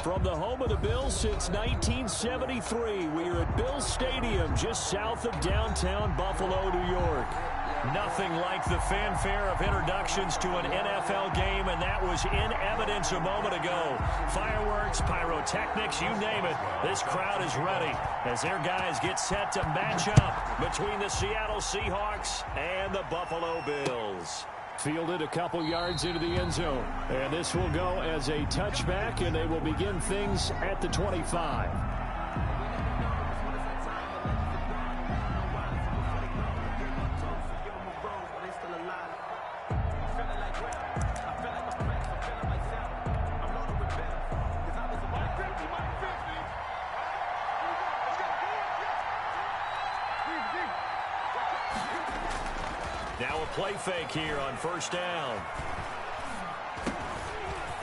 From the home of the Bills since 1973, we are at Bills Stadium just south of downtown Buffalo, New York. Nothing like the fanfare of introductions to an NFL game, and that was in evidence a moment ago. Fireworks, pyrotechnics, you name it. This crowd is ready as their guys get set to match up between the Seattle Seahawks and the Buffalo Bills. Fielded a couple yards into the end zone. And this will go as a touchback, and they will begin things at the 25. Now a play fake here on first down.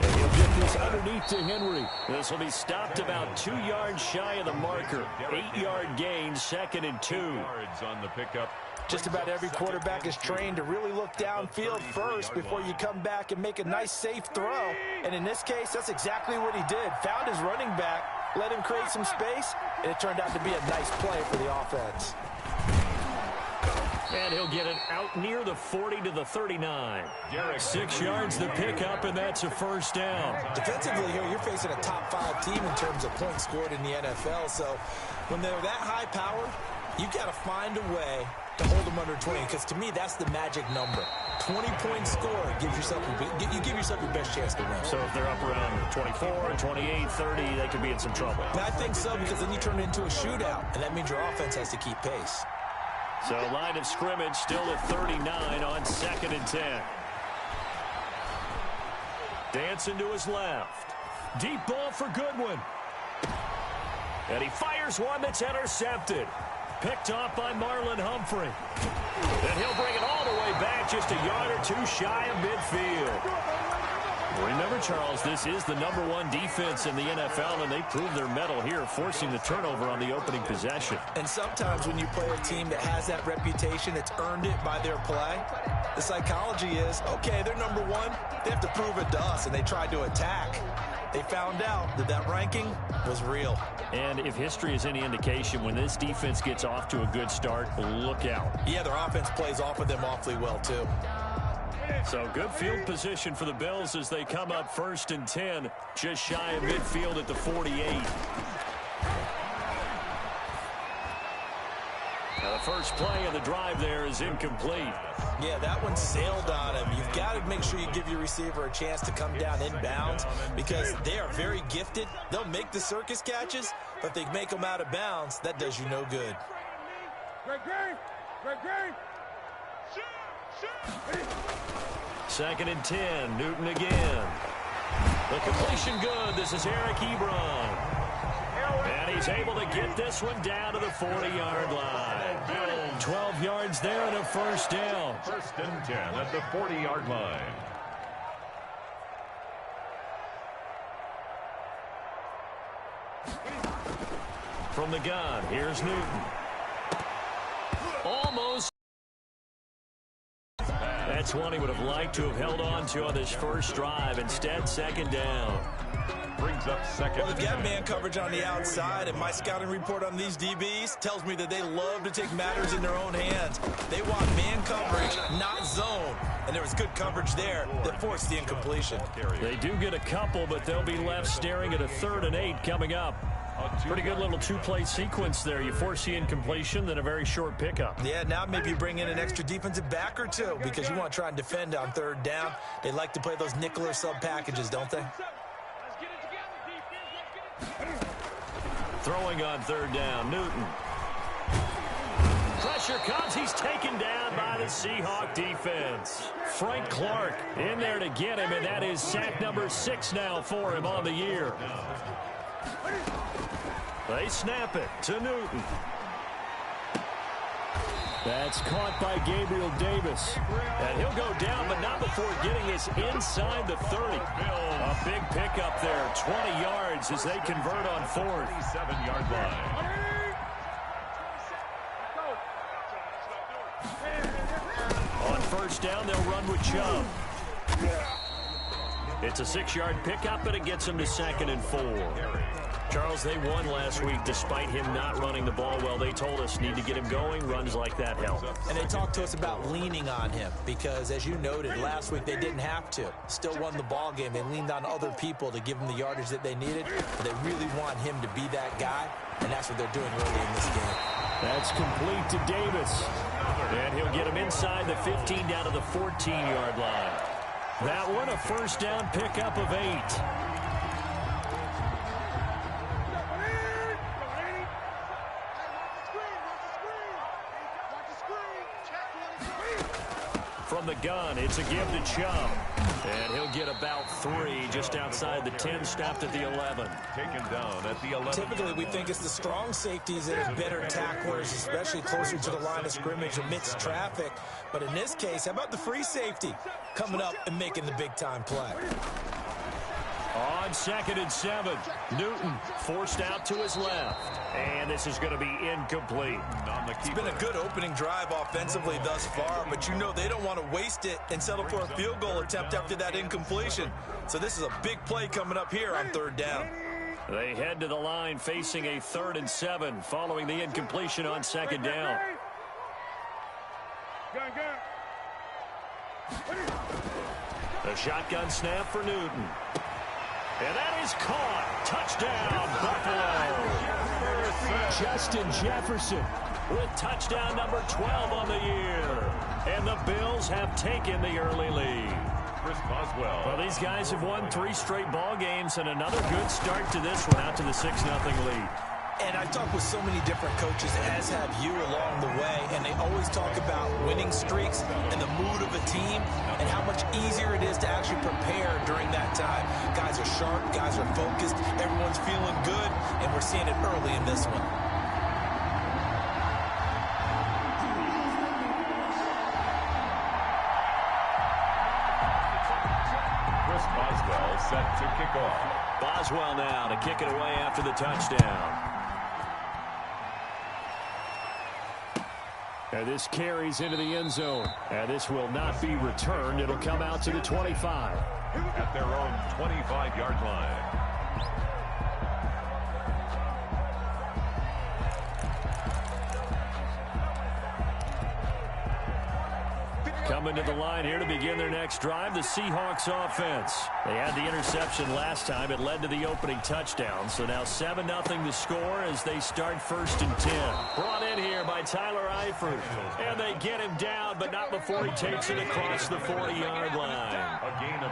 And he'll get this underneath to Henry. This will be stopped about 2 yards shy of the marker. 8-yard gain, 2nd and 2. Yards on the pickup. Just about every quarterback is trained to really look downfield first before you come back and make a nice, safe throw. And in this case, that's exactly what he did. Found his running back, let him create some space, and it turned out to be a nice play for the offense. And he'll get it out near the 40 to the 39. 6 yards the pickup, and that's a first down. Defensively here, you're facing a top 5 team in terms of points scored in the NFL. So when they're that high powered, you've got to find a way to hold them under 20, because to me, that's the magic number. 20-point score gives yourself you give yourself your best chance to win. So if they're up around 24, 28, 30, they could be in some trouble. And I think so, because then you turn it into a shootout, and that means your offense has to keep pace. So line of scrimmage still at 39 on 2nd and 10. Dancing to his left. Deep ball for Goodwin. And he fires one that's intercepted. Picked off by Marlon Humphrey. And he'll bring it all the way back just a yard or 2 shy of midfield. Remember, Charles, this is the #1 defense in the NFL, and they proved their mettle here, forcing the turnover on the opening possession. And sometimes when you play a team that has that reputation, that's earned it by their play, the psychology is, okay, they're #1. They have to prove it to us, and they tried to attack. They found out that that ranking was real. And if history is any indication, when this defense gets off to a good start, look out. Yeah, their offense plays off of them awfully well, too. So good field position for the Bills as they come up 1st and 10, just shy of midfield at the 48. Now the first play of the drive there is incomplete. Yeah, that one sailed on him. You've got to make sure you give your receiver a chance to come down inbounds, because they are very gifted. They'll make the circus catches, but if they make them out of bounds, that does you no good. Great game! 2nd and 10, Newton again. The completion good. This is Eric Ebron. And he's able to get this one down to the 40-yard line. 12 yards there and a first down. 1st and 10 at the 40-yard line. From the gun, here's Newton. Almost. That's one he would have liked to have held on to on this first drive. Instead, 2nd down. Brings up 2nd. Well, they've got man coverage on the outside, and my scouting report on these DBs tells me that they love to take matters in their own hands. They want man coverage, not zone. And there was good coverage there that forced the incompletion. They do get a couple, but they'll be left staring at a 3rd and 8 coming up. Pretty good little 2-play sequence there. You force the incompletion, then a very short pickup. Yeah, now maybe you bring in an extra defensive back or two, because you want to try and defend on 3rd down. They like to play those nickel or sub packages, don't they? Throwing on 3rd down, Newton. Pressure comes. He's taken down by the Seahawk defense. Frank Clark in there to get him, and that is sack number 6 now for him on the year. They snap it to Newton. That's caught by Gabriel Davis. And he'll go down, but not before getting this inside the 30. A big pickup there, 20 yards as they convert on 4th. 7-yard line. On 1st down, they'll run with Chubb. It's a 6-yard pickup, and it gets him to 2nd and 4. Charles, they won last week despite him not running the ball well. They told us need to get him going. Runs like that help. And they talked to us about leaning on him because, as you noted, last week they didn't have to. Still won the ball game. They leaned on other people to give them the yardage that they needed. But they really want him to be that guy, and that's what they're doing early in this game. That's complete to Davis. And he'll get him inside the 15 down to the 14-yard line. That one, a first down pickup of 8. From the gun, it's a give to Chubb. And he'll get about 3 just outside the 10, stopped at the 11. Taken down at the 11. Typically, we think it's the strong safeties that are better tacklers, especially closer to the line of scrimmage amidst traffic. But in this case, how about the free safety coming up and making the big-time play? On 2nd and 7, Newton forced out to his left. And this is going to be incomplete. It's been a good opening drive offensively thus far, but you know they don't want to waste it and settle for a field goal attempt after that incompletion. So this is a big play coming up here on 3rd down. They head to the line facing a 3rd and 7 following the incompletion on 2nd down. The shotgun snap for Newton. And that is caught. Touchdown, Buffalo. Justin Jefferson with touchdown number 12 on the year. And the Bills have taken the early lead. Chris Boswell. Well, these guys have won 3 straight ball games and another good start to this one out to the 6-0 lead. And I've talked with so many different coaches, as have you along the way, and they always talk about winning streaks and the mood of a team and how much easier it is to actually prepare during that time. Guys are sharp, guys are focused, everyone's feeling good, and we're seeing it early in this one. Chris Boswell set to kick off. Boswell now to kick it away after the touchdown. And this carries into the end zone. And this will not be returned. It'll come out to the 25. At their own 25-yard line. Coming to the line here to begin their next drive, the Seahawks offense. They had the interception last time. It led to the opening touchdown. So now 7-0 the score as they start 1st and 10. Brought in here by Tyler Eifert. And they get him down, but not before he takes it across the 40-yard line.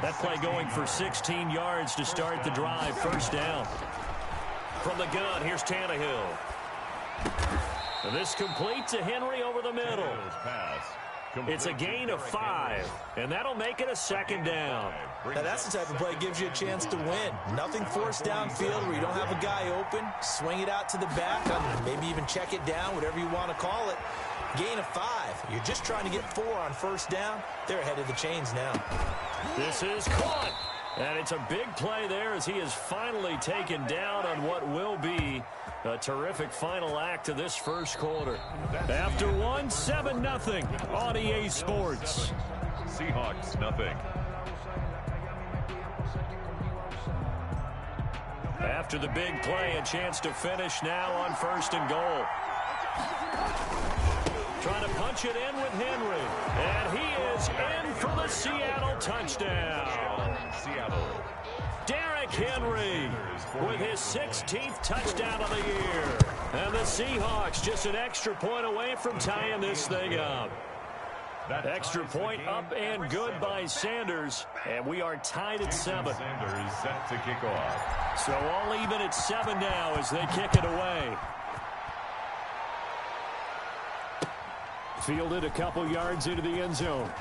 That play going for 16 yards to start the drive. 1st down. From the gun, here's Tannehill. And this complete to Henry over the middle. It's a gain of 5, and that'll make it a 2nd down. Now that's the type of play that gives you a chance to win. Nothing forced downfield where you don't have a guy open. Swing it out to the back, maybe even check it down, whatever you want to call it. Gain of 5. You're just trying to get 4 on 1st down. They're ahead of the chains now. This is caught. And it's a big play there as he is finally taken down on what will be a terrific final act of this 1st quarter. After 7-0 on EA Sports. Seahawks nothing. After the big play, a chance to finish now on 1st and goal. Trying to punch it in with Henry. And he is in for the Seattle touchdown. Seattle. Derrick Henry with his 16th touchdown of the year. And the Seahawks just an extra point away from tying this thing up. That extra point up and good by Sanders. And we are tied at 7. Sanders set to kick off. So all even at 7 now as they kick it away. Fielded a couple yards into the end zone.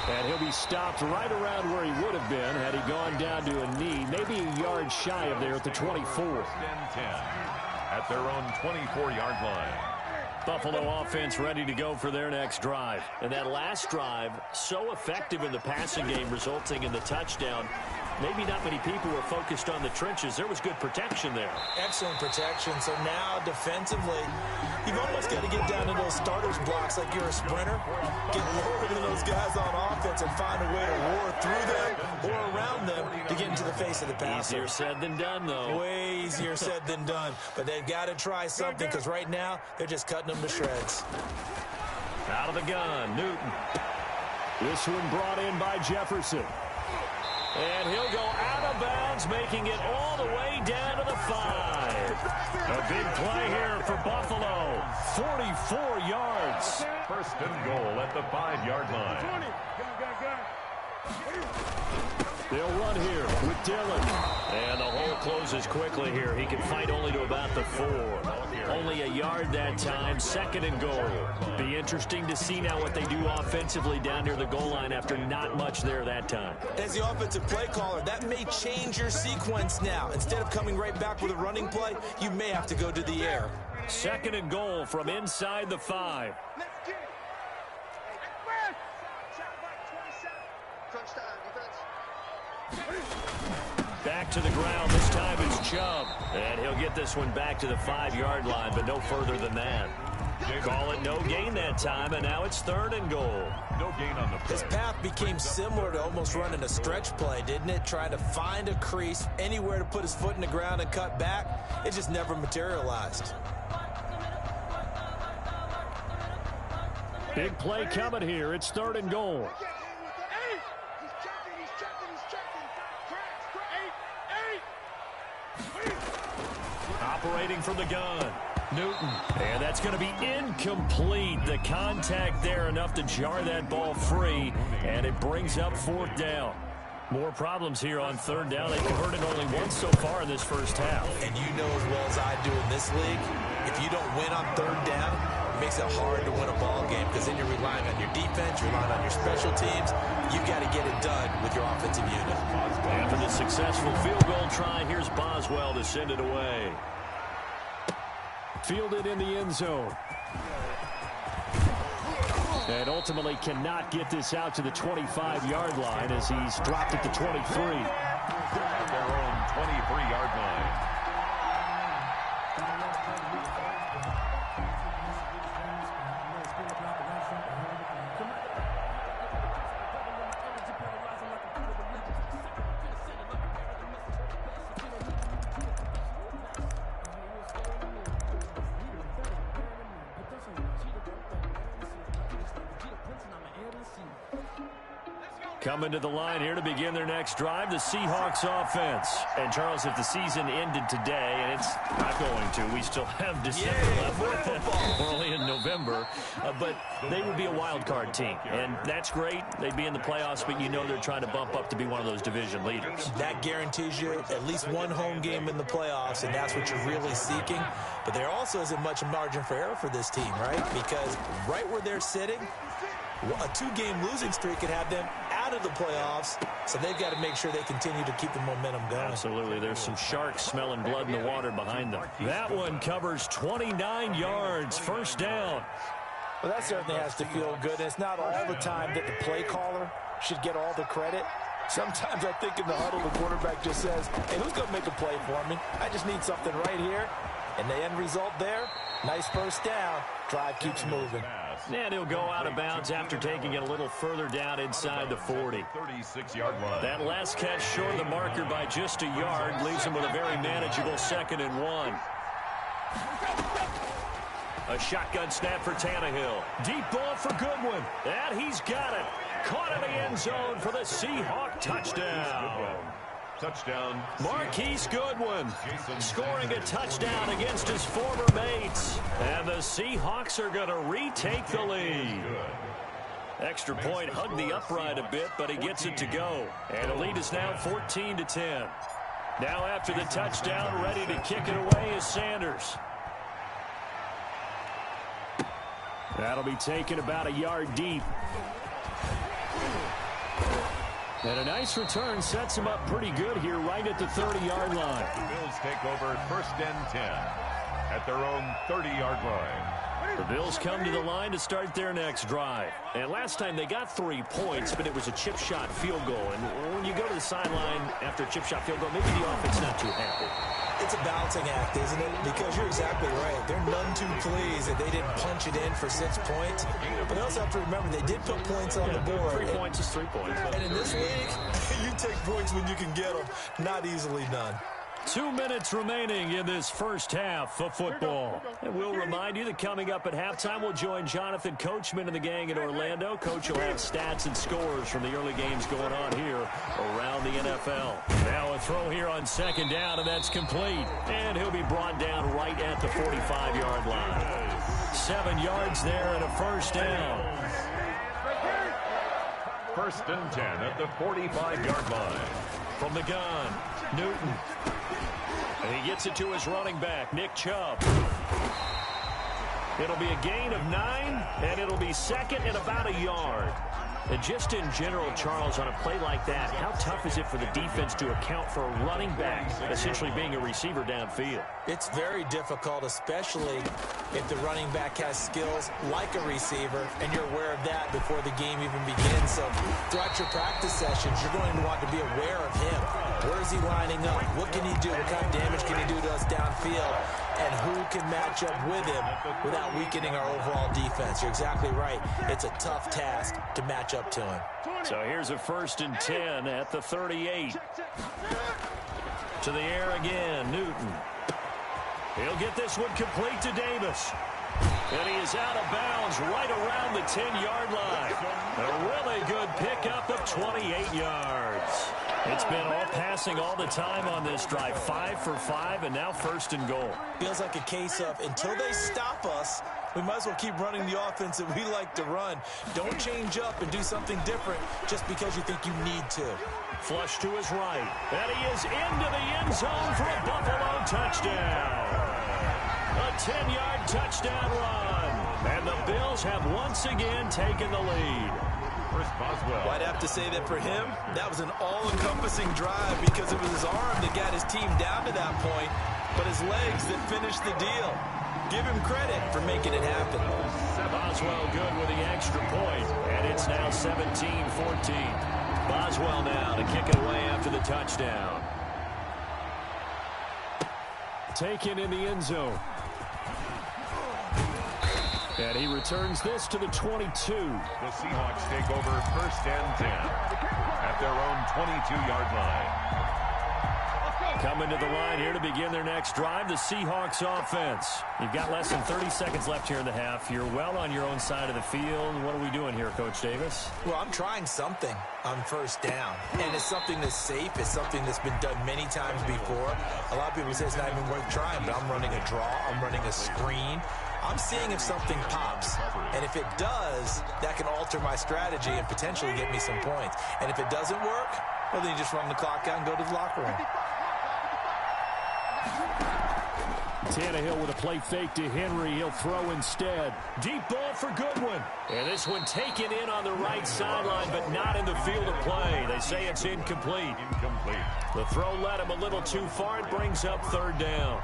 And he'll be stopped right around where he would have been had he gone down to a knee, maybe a yard shy of there at the 24. 1st and 10 at their own 24-yard line. Buffalo offense ready to go for their next drive. And that last drive, so effective in the passing game, resulting in the touchdown. Maybe not many people were focused on the trenches. There was good protection there. Excellent protection. So now defensively, you've almost got to get down to those starters blocks like you're a sprinter. Get lower to those those guys on offense and find a way to roar through them or around them to get into the face of the passer. Easier said than done, though. Way easier said than done. But they've got to try something because right now they're just cutting them to shreds. Out of the gun, Newton. This one brought in by Jefferson. And he'll go out of bounds, making it all the way down to the 5. A big play here for Buffalo. 44 yards. First and goal at the 5-yard line. They'll run here with Dillon. And the hole closes quickly here. He can fight only to about the 4. Only a yard that time. 2nd and goal. Be interesting to see now what they do offensively down near the goal line after not much there that time. As the offensive play caller, that may change your sequence now. Instead of coming right back with a running play, you may have to go to the air. 2nd and goal from inside the 5. Back to the ground. This time it's Chubb. And he'll get this one back to the 5-yard line, but no further than that. Call it no gain that time, and now it's 3rd and goal. No gain on the play. His path became similar to almost running a stretch play, didn't it? Trying to find a crease, anywhere to put his foot in the ground and cut back. It just never materialized. Big play coming here. It's 3rd and goal. Operating from the gun, Newton. And that's going to be incomplete. The contact there enough to jar that ball free, and it brings up 4th down. More problems here on 3rd down. They've converted only once so far in this first half. And you know as well as I do in this league, if you don't win on 3rd down, it makes it hard to win a ball game because then you're relying on your defense, you're relying on your special teams. You've got to get it done with your offensive unit. After the successful field goal try, here's Boswell to send it away. Fielded in the end zone. And ultimately cannot get this out to the 25-yard line as he's dropped at the 23. At their own 23-yard line. Coming to the line here to begin their next drive, the Seahawks offense. And, Charles, if the season ended today, and it's not going to, we still have December left. We're only in November. But they would be a wild card team. And that's great. They'd be in the playoffs, but you know they're trying to bump up to be one of those division leaders. That guarantees you at least one home game in the playoffs, and that's what you're really seeking. But there also isn't much margin for error for this team, right? Because right where they're sitting, a 2-game losing streak could have them out of the playoffs, so they've got to make sure they continue to keep the momentum going. Absolutely. There's some sharks smelling blood in the water behind them. That one covers 29 yards, 1st down. Well, that certainly has to feel good. And it's not all the time that the play caller should get all the credit. Sometimes I think in the huddle, the quarterback just says, hey, who's going to make a play for me? I just need something right here. And the end result there, nice 1st down. Drive keeps moving. And he'll go out of bounds after taking it a little further down inside the 40. 36-yard line. That last catch short of the marker by just a yard leaves him with a very manageable 2nd and 1. A shotgun snap for Tannehill. Deep ball for Goodwin. And he's got it. Caught in the end zone for the Seahawk touchdown. Touchdown. Marquise Goodwin scoring a touchdown against his former mates. And the Seahawks are going to retake the lead. Extra point hugged the upright a bit, but he gets it to go. And the lead is now 14-10. Now after the touchdown, ready to kick it away is Sanders. That'll be taken about a yard deep. And a nice return sets him up pretty good here right at the 30-yard line. The Bills take over 1st and 10 at their own 30-yard line. The Bills come to the line to start their next drive. And last time they got 3 points, but it was a chip shot field goal. And when you go to the sideline after a chip shot field goal, maybe the offense not too happy. It's a balancing act, isn't it? Because you're exactly right. They're none too pleased that they didn't punch it in for 6 points. But they also have to remember they did put points on the board. 3 points is 3 points. And in this league, you take points when you can get them. Not easily done. 2 minutes remaining in this first half of football. And we'll remind you that coming up at halftime, we'll join Jonathan Coachman and the gang in Orlando. Coach will have stats and scores from the early games going on here around the NFL. Now a throw here on second down, and that's complete. And he'll be brought down right at the 45-yard line. 7 yards there and a first down. First and 10 at the 45-yard line. From the gun, Newton. And he gets it to his running back, Nick Chubb. It'll be a gain of 9, and it'll be second and about a yard. And just in general, Charles, on a play like that, how tough is it for the defense to account for a running back essentially being a receiver downfield? It's very difficult, especially if the running back has skills like a receiver, and you're aware of that before the game even begins. So throughout your practice sessions, you're going to want to be aware of him. Where is he lining up? What can he do? What kind of damage can he do to us downfield? And who can match up with him without weakening our overall defense? You're exactly right. It's a tough task to match up to him. So here's a first and 10 at the 38. To the air again, Newton. He'll get this one complete to Davis. And he is out of bounds right around the 10-yard line. A really good pickup of 28 yards. It's been all passing all the time on this drive. 5 for 5, and now first and goal. Feels like a case of until they stop us, we might as well keep running the offense that we like to run. Don't change up and do something different just because you think you need to. Flush to his right. And he is into the end zone for a Buffalo touchdown. A 10-yard touchdown run. And the Bills have once again taken the lead. Boswell. Well, I'd have to say that for him, that was an all-encompassing drive because it was his arm that got his team down to that point, but his legs that finished the deal. Give him credit for making it happen. Boswell good with the extra point, and it's now 17-14. Boswell now to kick it away after the touchdown. Taken in the end zone. And he returns this to the 22. The Seahawks take over first and 10 at their own 22-yard line. Coming to the line here to begin their next drive, the Seahawks offense. You've got less than 30 seconds left here in the half. You're well on your own side of the field. What are we doing here, Coach Davis? Well, I'm trying something on first down, and it's something that's safe. It's something that's been done many times before. A lot of people say it's not even worth trying, but I'm running a draw. I'm running a screen. I'm seeing if something pops, and if it does, that can alter my strategy and potentially get me some points. And if it doesn't work, well, then you just run the clock out and go to the locker room. Tannehill with a play fake to Henry. He'll throw instead. Deep ball for Goodwin. And this one taken in on the right sideline, but not in the field of play. They say it's incomplete. The throw led him a little too far. It brings up third down.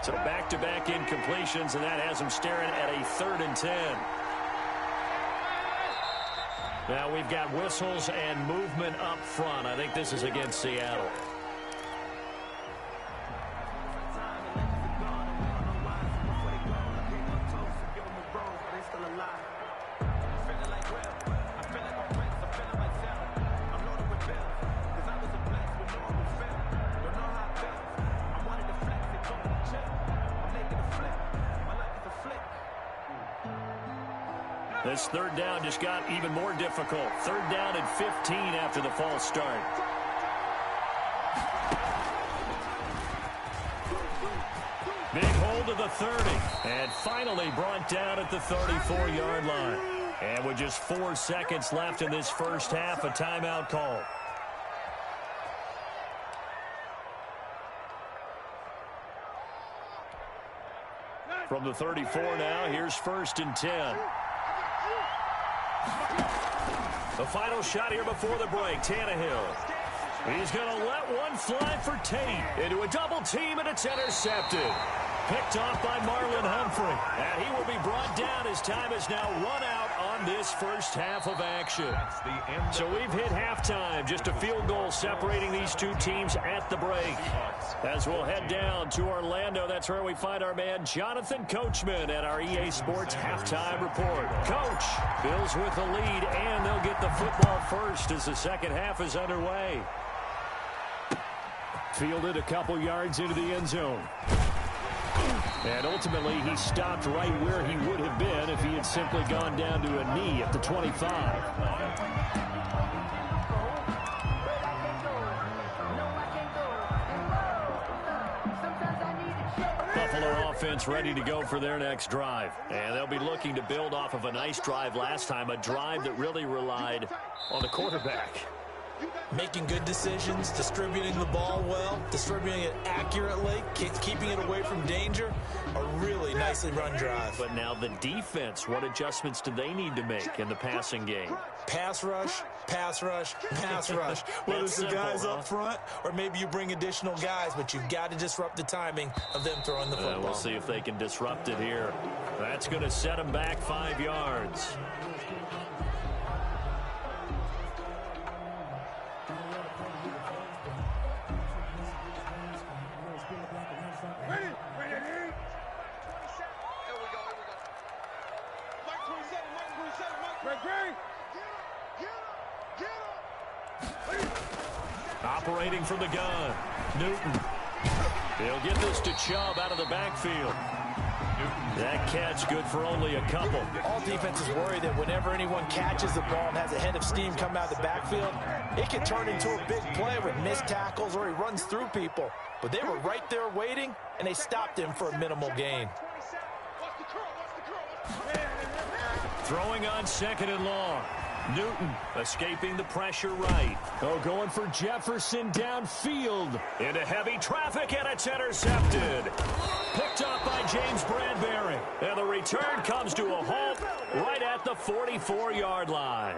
So back-to-back incompletions, and that has him staring at a 3rd and 10. Now we've got whistles and movement up front. I think this is against Seattle. This third down just got even more difficult. 3rd down and 15 after the false start. Big hold of the 30. And finally brought down at the 34-yard line. And with just 4 seconds left in this first half, a timeout call. From the 34 now, here's 1st and 10. The final shot here before the break. Tannehill. He's going to let one fly for Tate. Into a double team, and it's intercepted. Picked off by Marlon Humphrey. And he will be brought down as time is now run out on this first half of action. So we've hit halftime. Just a field goal separating these two teams at the break. As we'll head down to Orlando, that's where we find our man Jonathan Coachman at our EA Sports Halftime Report. Coach, Bills with the lead, and they'll get the football first as the second half is underway. Fielded a couple yards into the end zone. And ultimately, he stopped right where he would have been if he had simply gone down to a knee at the 25. Buffalo offense ready to go for their next drive. And they'll be looking to build off of a nice drive last time, a drive that really relied on the quarterback. Making good decisions, distributing the ball well, distributing it accurately, keeping it away from danger. A really nicely run drive. But now the defense, what adjustments do they need to make in the passing game? Pass rush, pass rush, pass rush. Whether it's the guys up front or maybe you bring additional guys, but you've got to disrupt the timing of them throwing the football. We'll see if they can disrupt it here. That's going to set them back 5 yards. Operating from the gun, Newton. He'll get this to Chubb out of the backfield. That catch good for only a couple. All defenses worry that whenever anyone catches the ball and has a head of steam come out of the backfield, it can turn into a big play with missed tackles or he runs through people. But they were right there waiting, and they stopped him for a minimal gain. Throwing on second and long. Newton escaping the pressure right. Oh, going for Jefferson downfield. Into heavy traffic, and it's intercepted. Picked up by James Bradbury. And the return comes to a halt right at the 44-yard line.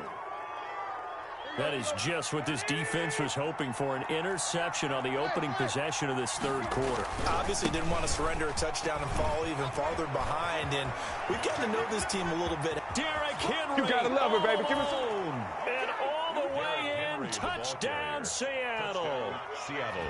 That is just what this defense was hoping for, an interception on the opening possession of this third quarter. Obviously didn't want to surrender a touchdown and fall even farther behind, and we've got to know this team a little bit. Derrick Henry. You got to love it, baby. Give us and all the way in, touchdown Seattle.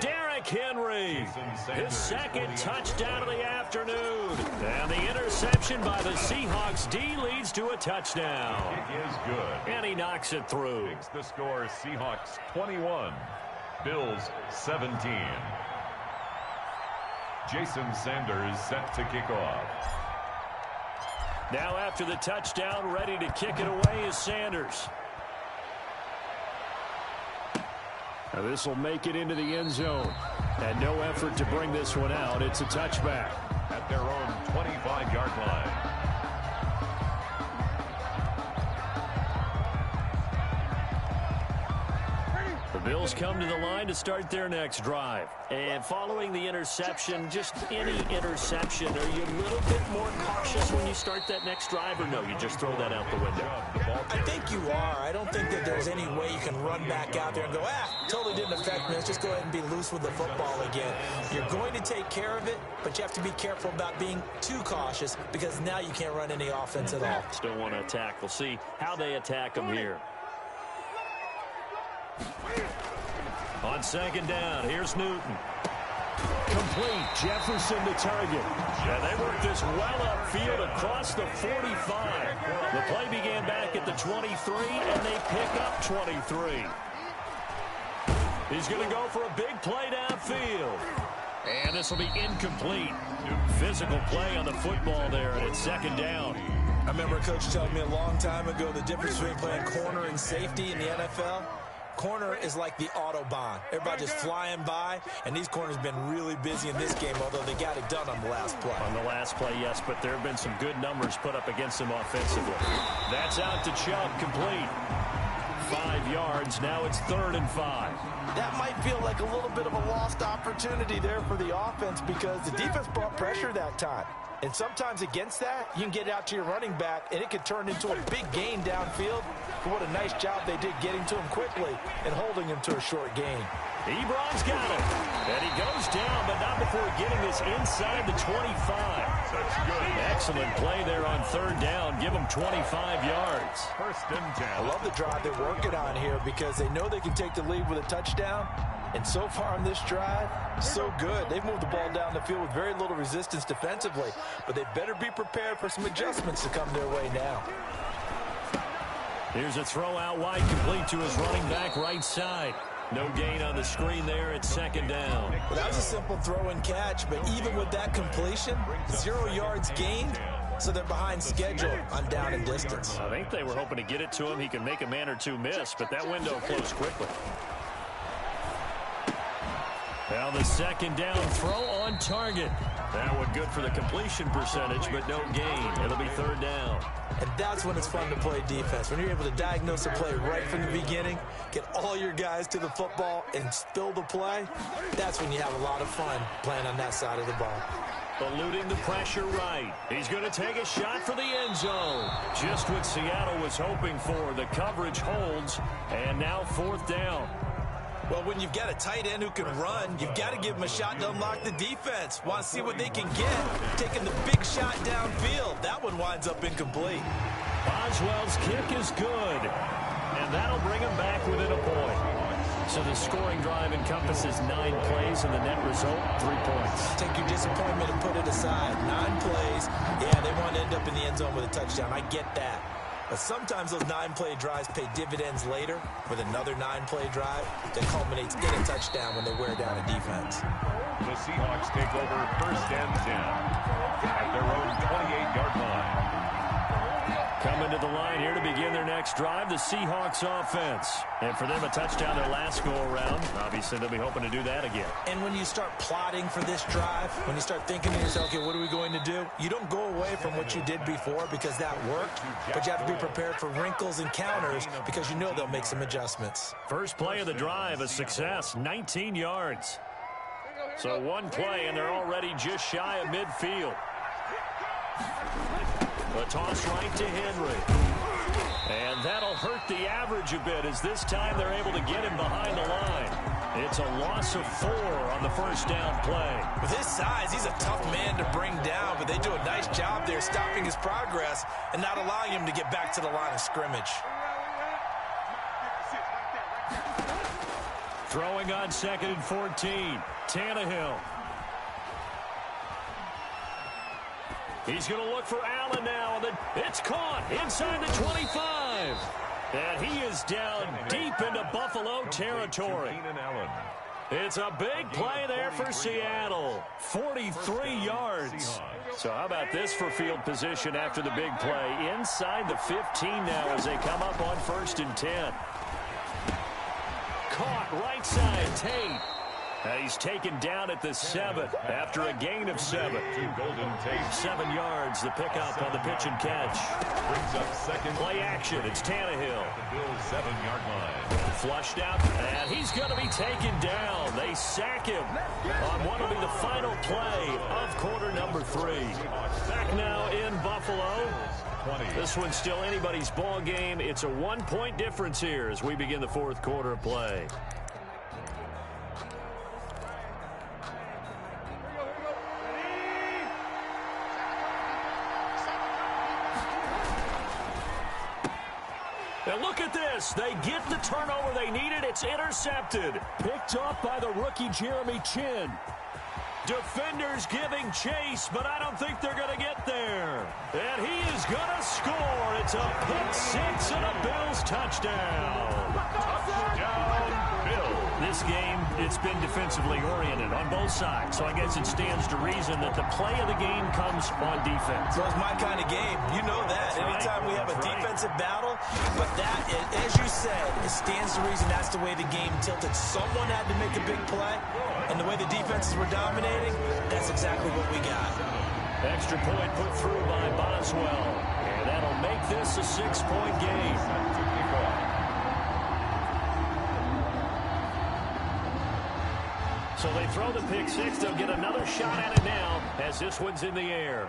Derrick Henry, his second touchdown of the afternoon. And the interception by the Seahawks D leads to a touchdown. It is good. And he knocks it through. Makes the score Seahawks 21, Bills 17. Jason Sanders set to kick off. Now after the touchdown, ready to kick it away is Sanders. Now this will make it into the end zone. And no effort to bring this one out. It's a touchback. At their own 25-yard line. The Bills come to the line to start their next drive. And following the interception, just any interception, are you a little bit more cautious when you start that next drive, or no, you just throw that out the window? I think you are. I don't think that there's any way you can run back out there and go, totally didn't affect me. Let's just go ahead and be loose with the football again. You're going to take care of it, but you have to be careful about being too cautious because now you can't run any offense at all. Still want to attack. We'll see how they attack them here. On second down, here's Newton. Complete. Jefferson to target. And they work this well upfield across the 45. The play began back at the 23, and they pick up 23. He's going to go for a big play downfield. And this will be incomplete. Physical play on the football there, and it's second down. I remember a coach telling me a long time ago the difference between playing corner and safety in the NFL. Corner is like the Autobahn. Everybody just flying by, and these corners have been really busy in this game, although they got it done on the last play. On the last play, yes, but there have been some good numbers put up against them offensively. That's out to Chubb, complete. 5 yards, now it's 3rd and 5. That might feel like a little bit of a lost opportunity there for the offense because the defense brought pressure that time. And sometimes against that, you can get out to your running back, and it could turn into a big gain downfield. But what a nice job they did getting to him quickly and holding him to a short gain. Ebron's got him. And he goes down, but not before getting this inside the 25. That's good. Excellent play there on third down. Give them 25 yards. First and 10. I love the drive they're working on here because they know they can take the lead with a touchdown. And so far on this drive, so good. They've moved the ball down the field with very little resistance defensively. But they better be prepared for some adjustments to come their way now. Here's a throw out wide, complete to his running back right side. No gain on the screen there at second down. Well, that was a simple throw and catch, but even with that completion, 0 yards gained, so they're behind schedule on down and distance. I think they were hoping to get it to him. He can make a man or two miss, but that window closed quickly. Now the second down throw on target. That one good for the completion percentage, but no gain. It'll be third down. And that's when it's fun to play defense. When you're able to diagnose a play right from the beginning, get all your guys to the football and spill the play, that's when you have a lot of fun playing on that side of the ball. Eluding the pressure right. He's going to take a shot for the end zone. Just what Seattle was hoping for. The coverage holds, and now fourth down. Well, when you've got a tight end who can run, you've got to give him a shot to unlock the defense. Want to see what they can get. Taking the big shot downfield. That one winds up incomplete. Boswell's kick is good. And that'll bring him back within a point. So the scoring drive encompasses 9 plays, and the net result, 3 points. Take your disappointment and put it aside. 9 plays. Yeah, they want to end up in the end zone with a touchdown. I get that. But sometimes those 9-play drives pay dividends later with another 9-play drive that culminates in a touchdown when they wear down a defense. The Seahawks take over first and 10 at their own 28-yard line. Coming to the line here to begin their next drive, the Seahawks offense. And for them, a touchdown their last go-around. Obviously, they'll be hoping to do that again. And when you start plotting for this drive, when you start thinking to yourself, okay, what are we going to do? You don't go away from what you did before because that worked, but you have to be prepared for wrinkles and counters because you know they'll make some adjustments. First play of the drive, a success, 19 yards. So one play, and they're already just shy of midfield. A toss right to Henry. And that'll hurt the average a bit as this time they're able to get him behind the line. It's a loss of 4 on the first down play. With his size, he's a tough man to bring down, but they do a nice job there stopping his progress and not allowing him to get back to the line of scrimmage. Throwing on 2nd and 14. Tannehill. He's going to look for Allen now, and then it's caught inside the 25. And he is down deep into Buffalo territory. It's a big play there for Seattle. 43 yards. So how about this for field position after the big play? Inside the 15 now as they come up on 1st and 10. Caught right side, Tate. He's taken down at the 7 after a gain of 7. Golden Tate. 7 yards, the pickup on the pitch and catch. Brings up second. Play action, it's Tannehill. The Bills' 7-yard line. Flushed out, and he's going to be taken down. They sack him on what will be the final play of quarter number 3. Back now in Buffalo. This one's still anybody's ball game. It's a 1-point difference here as we begin the 4th quarter of play. And look at this. They get the turnover they needed. It's intercepted. Picked up by the rookie Jeremy Chin. Defenders giving chase, but I don't think they're going to get there. And he is going to score. It's a pick 6 and a Bills touchdown. Touchdown, Bills. This game, it's been defensively oriented on both sides, so I guess it stands to reason that the play of the game comes on defense. So it's my kind of game. You know that. Anytime we have a defensive battle, but that, as you said, it stands to reason that's the way the game tilted. Someone had to make a big play, and the way the defenses were dominating, that's exactly what we got. Extra point put through by Boswell, and that'll make this a 6-point game. So they throw the pick 6. They'll get another shot at it now as this one's in the air.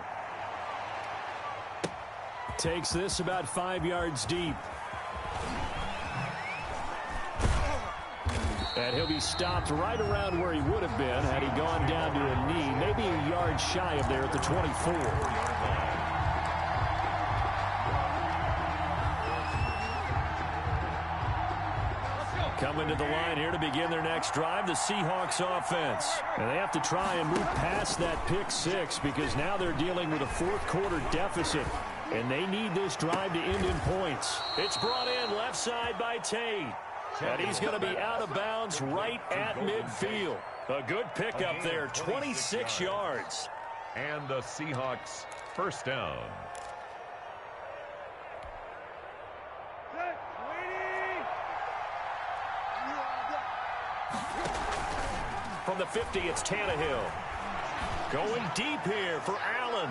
Takes this about 5 yards deep. And he'll be stopped right around where he would have been had he gone down to a knee, maybe a yard shy of there at the 24. Coming to the line here to begin their next drive, the Seahawks offense. And they have to try and move past that pick six because now they're dealing with a fourth-quarter deficit. And they need this drive to end in points. It's brought in left side by Tate. And he's going to be out of bounds right at midfield. A good pickup there, 26 yards. And the Seahawks first down. From the 50, it's Tannehill. Going deep here for Allen.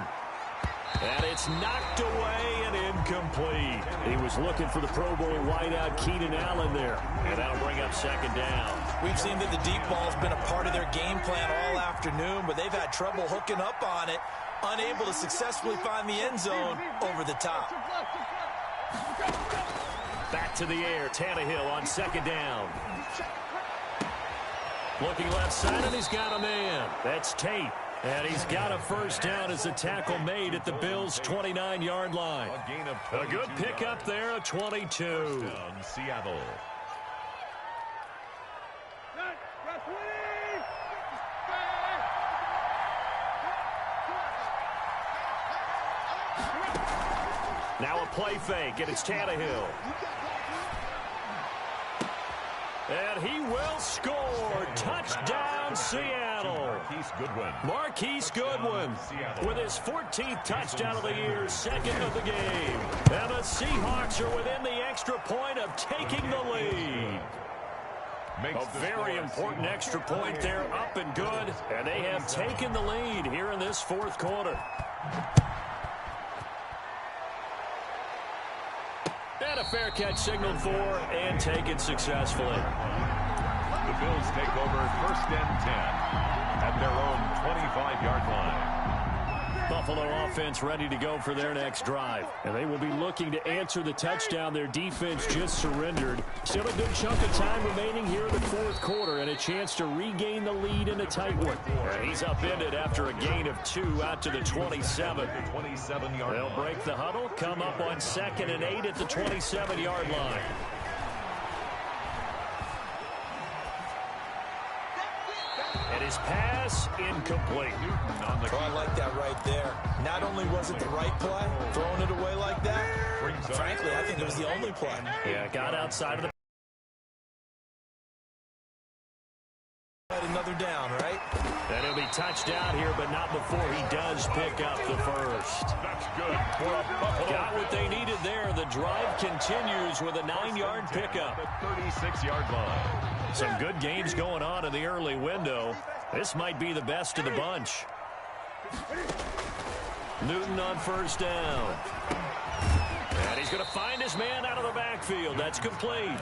And it's knocked away and incomplete. He was looking for the Pro Bowl wideout Keenan Allen there. And that'll bring up second down. We've seen that the deep ball's been a part of their game plan all afternoon, but they've had trouble hooking up on it, unable to successfully find the end zone over the top. Back to the air, Tannehill on second down. Looking left side, and he's got a man. That's Tate. And he's got a first down as the tackle made at the Bills' 29-yard line. A good pickup there, a 22. Down Seattle. Now a play fake, and it's Tannehill. And he will score. Touchdown, Seattle. Marquise Goodwin with his 14th touchdown of the year, second of the game. And the Seahawks are within the extra point of taking the lead. A very important extra point there, up and good. And they have taken the lead here in this fourth quarter. And a fair catch signaled for and taken successfully. The Bills take over first and 10 at their own 25-yard line. Buffalo offense ready to go for their next drive. And they will be looking to answer the touchdown their defense just surrendered. Still a good chunk of time remaining here in the fourth quarter and a chance to regain the lead in a tight one. And he's upended after a gain of 2 out to the 27. They'll break the huddle, come up on 2nd and 8 at the 27-yard line. And his pass incomplete. Oh, I like that right there. Not only was it the right play, throwing it away like that, frankly, I think it was the only play. Yeah, got outside of the... Another down, right? And he'll be touched out here, but not before he does pick up the first. That's good for a Buffalo. Got what they needed there. The drive continues with a 9-yard pickup. 36-yard line. Some good games going on in the early window. This might be the best of the bunch. Newton on first down. And he's going to find his man out of the backfield. That's complete.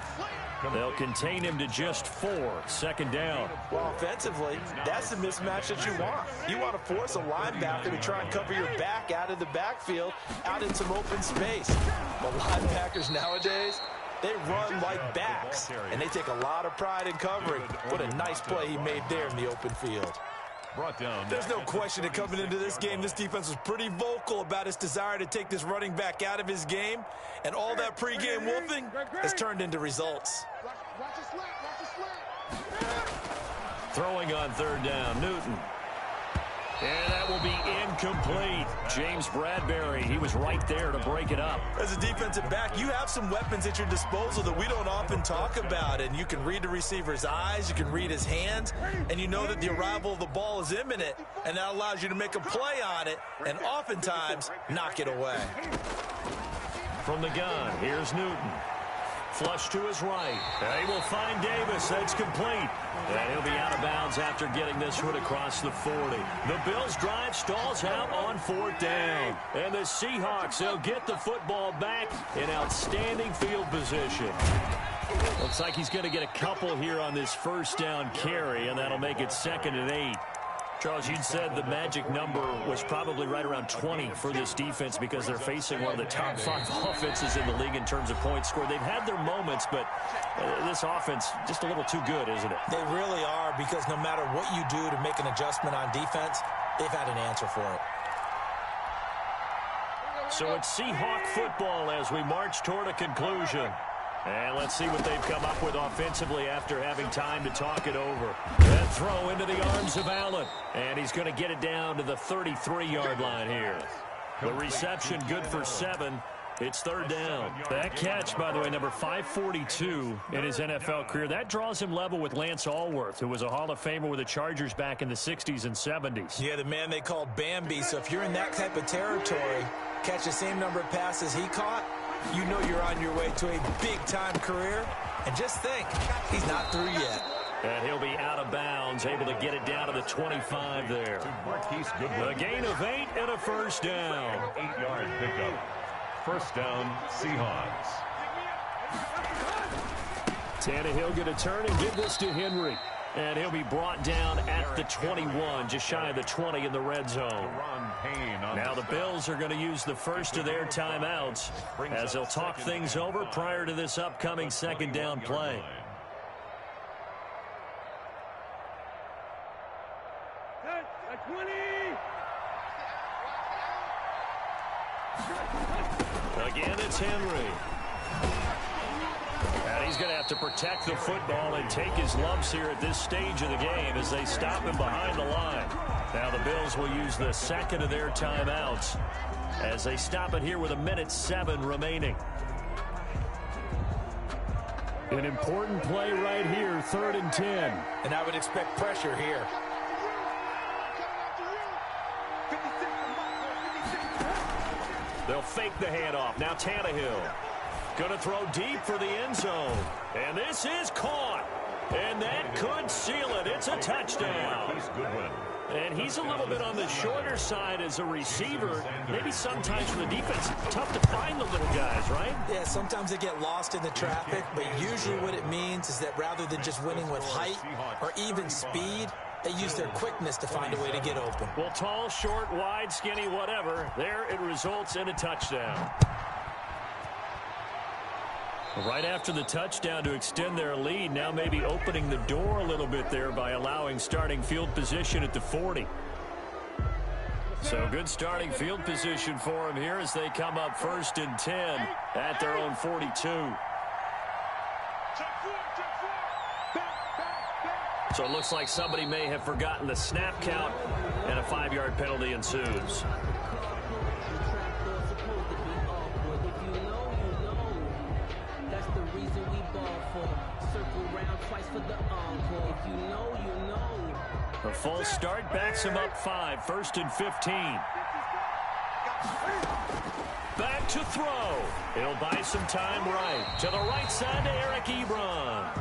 They'll contain him to just 4. Second down. Well, offensively, that's the mismatch that you want. You want to force a linebacker to try and cover your back out of the backfield, out in some open space. But linebackers nowadays, they run like backs, and they take a lot of pride in covering. What a nice play he made there in the open field. Brought down. There's no question that coming into this game, this defense was pretty vocal about its desire to take this running back out of his game, and all that pregame wolfing has turned into results. Throwing on third down, Newton. And that will be incomplete. James Bradbury, he was right there to break it up. As a defensive back, you have some weapons at your disposal that we don't often talk about. And you can read the receiver's eyes, you can read his hands, and you know that the arrival of the ball is imminent. And that allows you to make a play on it and oftentimes knock it away. From the gun, here's Newton. Flush to his right. They will find Davis. That's complete. And he'll be out of bounds after getting this one across the 40. The Bills' drive stalls out on 4th down. And the Seahawks, they'll get the football back in outstanding field position. Looks like he's going to get a couple here on this first down carry, and that'll make it 2nd and 8. Charles, you'd said the magic number was probably right around 20 for this defense because they're facing one of the top 5 offenses in the league in terms of points scored. They've had their moments, but this offense just a little too good, isn't it? They really are, because no matter what you do to make an adjustment on defense, they've had an answer for it. So it's Seahawk football as we march toward a conclusion. And let's see what they've come up with offensively after having time to talk it over. That throw into the arms of Allen. And he's going to get it down to the 33-yard line here. The reception good for 7. It's third down. That catch, by the way, number 542 in his NFL career. That draws him level with Lance Allworth, who was a Hall of Famer with the Chargers back in the 60s and 70s. Yeah, the man they called Bambi. So if you're in that type of territory, catch the same number of passes he caught, you know you're on your way to a big-time career. And just think, he's not through yet. And he'll be out of bounds, able to get it down to the 25 there. A gain of 8 and a first down. 8-yard pickup. First down, Seahawks. Tannehill going to turn and give this to Henry. And he'll be brought down at the 21, just shy of the 20 in the red zone. Now the Bills are going to use the first of their timeouts as they'll talk things over prior to this upcoming second down play. Again, it's Henry. And he's going to have to protect the football and take his lumps here at this stage of the game as they stop him behind the line. Now the Bills will use the second of their timeouts as they stop it here with 1:07 remaining. An important play right here, 3rd and 10. And I would expect pressure here. They'll fake the handoff. Now Tannehill going to throw deep for the end zone. And this is caught. And that could seal it. It's a touchdown. And he's a little bit on the shorter side as a receiver. Maybe sometimes for the defense, tough to find the little guys, right? Yeah, sometimes they get lost in the traffic, but usually what it means is that rather than just winning with height or even speed, they use their quickness to find a way to get open. Well, tall, short, wide, skinny, whatever, there it results in a touchdown. Right after the touchdown to extend their lead, now maybe opening the door a little bit there by allowing starting field position at the 40. So good starting field position for them here as they come up 1st and 10 at their own 42. So it looks like somebody may have forgotten the snap count, and a 5-yard penalty ensues. A full start backs him up 5, 1st and 15. Back to throw. He'll buy some time right. To the right side to Eric Ebron.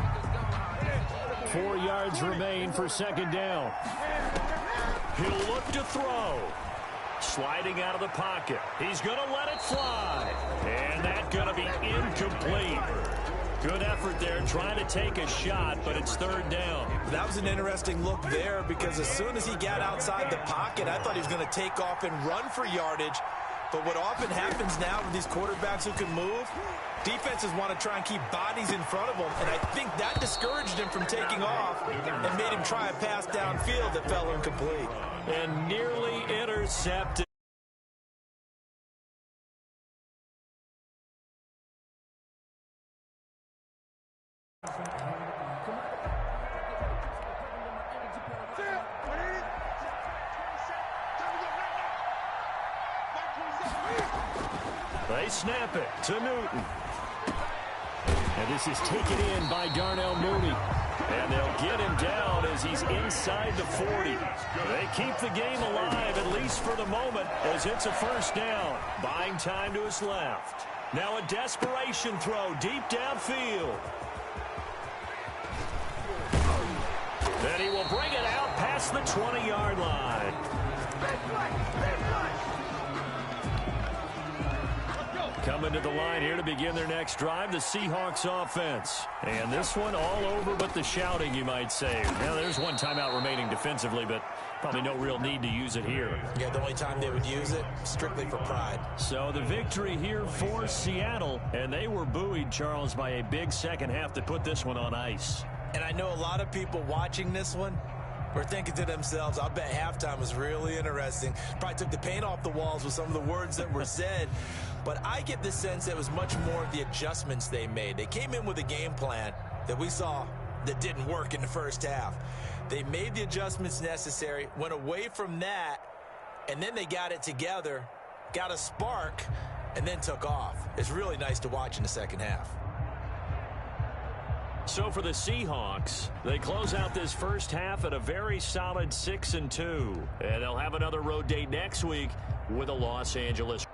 4 yards remain for second down. He'll look to throw. Sliding out of the pocket. He's going to let it fly. And that's going to be incomplete. Good effort there trying to take a shot, but it's 3rd down. That was an interesting look there because as soon as he got outside the pocket, I thought he was going to take off and run for yardage. But what often happens now with these quarterbacks who can move, defenses want to try and keep bodies in front of them, and I think that discouraged him from taking off and made him try a pass downfield that fell incomplete. And nearly intercepted. They snap it to Newton. And this is taken in by Darnell Mooney. And they'll get him down as he's inside the 40. They keep the game alive, at least for the moment, as it's a first down. Buying time to his left. Now a desperation throw deep downfield. Then he will bring it out past the 20-yard line. Coming to the line here to begin their next drive, the Seahawks offense. And this one all over but the shouting, you might say. Now, there's one timeout remaining defensively, but Probably no real need to use it here. Yeah, the only time they would use it, strictly for pride. So the victory here for Seattle, and they were buoyed, Charles, by a big second half that put this one on ice. And I know a lot of people watching this one were thinking to themselves, I'll bet halftime was really interesting. Probably took the paint off the walls with some of the words that were said. But I get the sense that it was much more of the adjustments they made. They came in with a game plan that we saw that didn't work in the first half. They made the adjustments necessary, went away from that, and then they got it together, got a spark, and then took off. It's really nice to watch in the second half. So for the Seahawks, they close out this first half at a very solid 6-2. And they'll have another road date next week with the Los Angeles